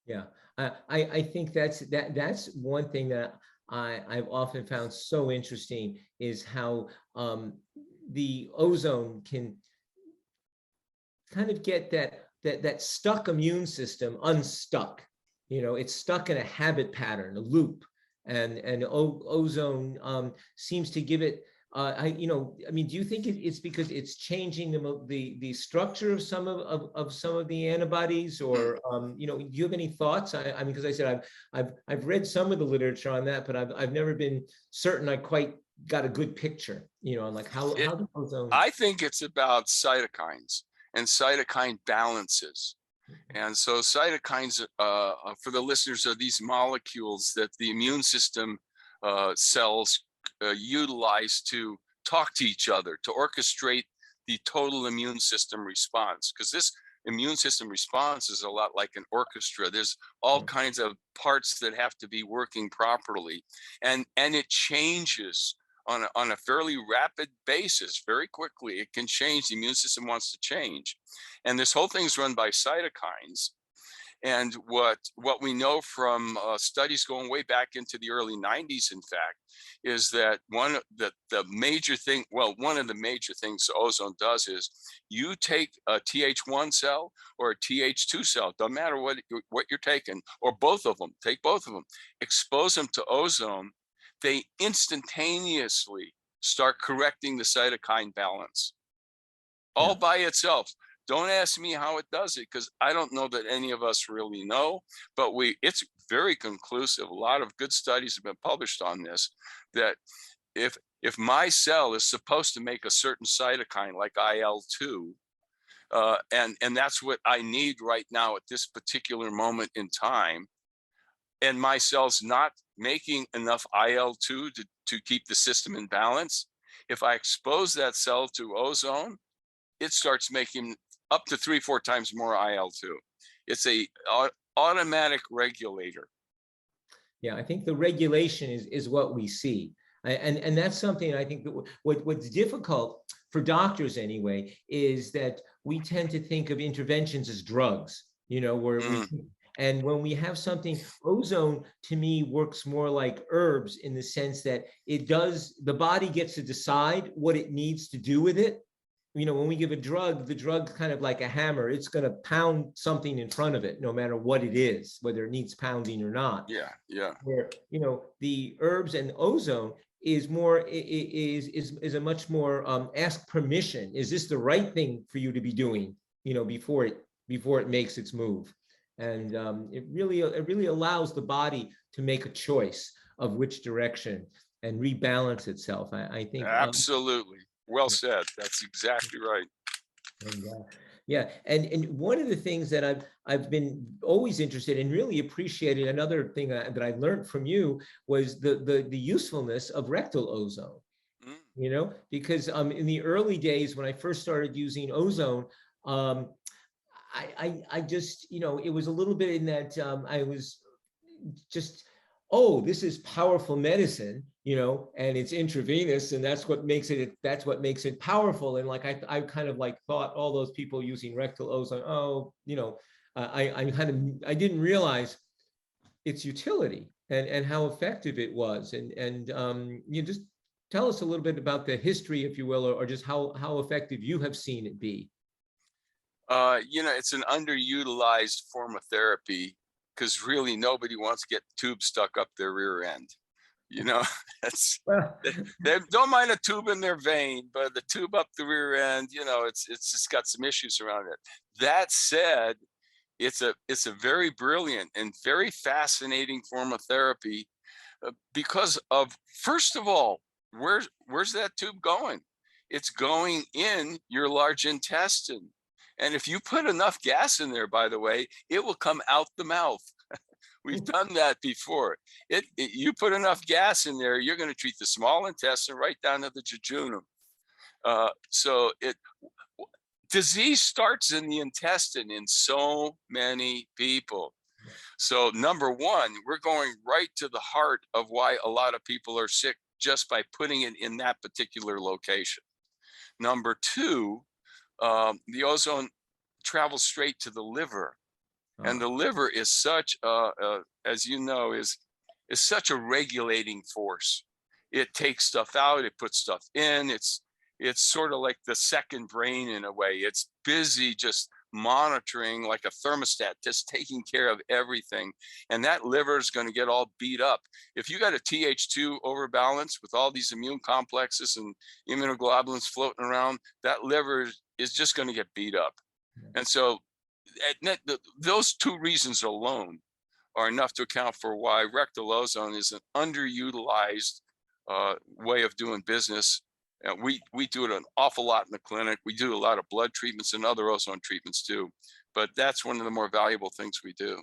Yeah, I think that's one thing that I've often found so interesting is how the ozone can kind of get that stuck immune system unstuck. You know, it's stuck in a habit pattern, a loop, and ozone seems to give it. I mean, do you think it's because it's changing the structure of of some of the antibodies, or do you have any thoughts? I mean, because I said I've read some of the literature on that, but I've never been certain I quite got a good picture, on like It, how the ozone. I think it's about cytokines and cytokine balances. And so cytokines, for the listeners, are these molecules that the immune system cells utilize to talk to each other, to orchestrate the total immune system response. Because this immune system response is a lot like an orchestra. There's all kinds of parts that have to be working properly, and it changes on a fairly rapid basis, very quickly. It can change. The immune system wants to change, and this whole thing's run by cytokines. And what we know from studies going way back into the early 90s, in fact, is that one of the major thing, well, one of the major things ozone does is you take a TH1 cell or a TH2 cell, doesn't matter what you're taking, or both of them, take both of them, expose them to ozone, they instantaneously start correcting the cytokine balance all Yeah. by itself. Don't ask me how it does it, because I don't know that any of us really know, but it's very conclusive. A lot of good studies have been published on this, that if my cell is supposed to make a certain cytokine like IL-2, and that's what I need right now at this particular moment in time, and my cell's not making enough IL-2 to keep the system in balance, if I expose that cell to ozone, it starts making up to 3-4 times more IL-2. It's a automatic regulator. Yeah, I think the regulation is what we see. And that's something I think that what's difficult for doctors anyway is that we tend to think of interventions as drugs, where and when we have something, ozone to me works more like herbs in the sense that the body gets to decide what it needs to do with it. When we give a drug, the drug kind of like a hammer, it's going to pound something in front of it, no matter what it is, whether it needs pounding or not. Yeah. Where, the herbs and ozone is more, is a much more ask permission. Is this the right thing for you to be doing, before it makes its move? And it really allows the body to make a choice of which direction and rebalance itself. I think. Absolutely. Well said. That's exactly right. And, yeah, and one of the things that I've been always interested in, really appreciated, another thing that I learned from you was the usefulness of rectal ozone. Because in the early days when I first started using ozone, I just, it was a little bit in that I was just, oh, this is powerful medicine, and it's intravenous, and that's what makes it powerful. And like I kind of like thought all those people using rectal ozone, oh, I didn't realize its utility and how effective it was. And you just tell us a little bit about the history, if you will, or just how effective you have seen it be. It's an underutilized form of therapy, because really nobody wants to get tubes stuck up their rear end. That's they don't mind a tube in their vein, but the tube up the rear end, it's just got some issues around it. That said, it's a very brilliant and very fascinating form of therapy, because of, first of all, where's that tube going? It's going in your large intestine. And if you put enough gas in there, by the way, it will come out the mouth. We've done that before. You put enough gas in there, you're going to treat the small intestine right down to the jejunum. Disease starts in the intestine in so many people. So number one, we're going right to the heart of why a lot of people are sick just by putting it in that particular location. Number two, the ozone travels straight to the liver. And the liver is such as you know, is such a regulating force. It takes stuff out, it puts stuff in. It's sort of like the second brain in a way. It's busy just monitoring like a thermostat, just taking care of everything. And that liver is going to get all beat up. If you got a TH2 overbalance with all these immune complexes and immunoglobulins floating around, that liver is just going to get beat up. And so those two reasons alone are enough to account for why rectal ozone is an underutilized way of doing business. And we do it an awful lot in the clinic. We do a lot of blood treatments and other ozone treatments too, but that's one of the more valuable things we do.